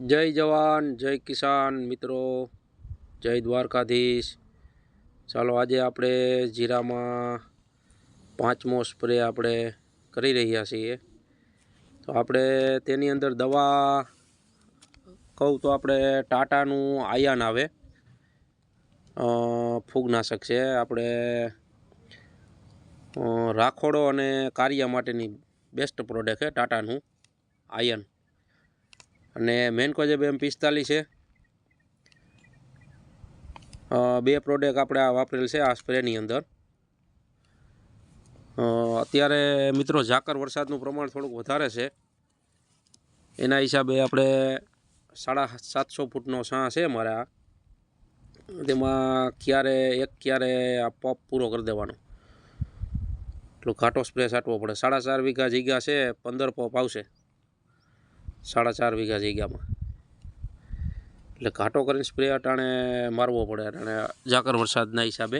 જય જવાન જય કિસાન મિત્રો, જય દ્વારકાધીશ। ચાલો આજે આપણે જીરામાં 5મો સ્પ્રે આપણે કરી રહ્યા છીએ। તો આપણે તેની અંદર દવા કહું તો આપણે ટાટાનું આયન આવે, ફૂગનાશક છે। આપણે રાખોડો અને કાર્ય માટેની બેસ્ટ પ્રોડક્ટ છે ટાટાનું આયન। અને મેન્કોઝેબ M45 છે। બે પ્રોડક્ટ આપણે આ વાપરેલ છે આ સ્પ્રેની અંદર। અત્યારે મિત્રો ઝાકર વરસાદનું પ્રમાણ થોડુંક વધારે છે, એના હિસાબે આપણે 750 ફૂટનો છાં છે મારા, તેમાં ક્યારે આ પંપ પૂરો કરી દેવાનો, એટલો ઘાટો સ્પ્રે છાંટવો પડે। 4.5 વીઘા જગ્યા છે, 15 પંપ આવશે 4.5 વીઘા જગ્યામાં, એટલે ઘાટો કરીને સ્પ્રે અટાણે મારવો પડે અટાણે ઝાકર વરસાદના હિસાબે।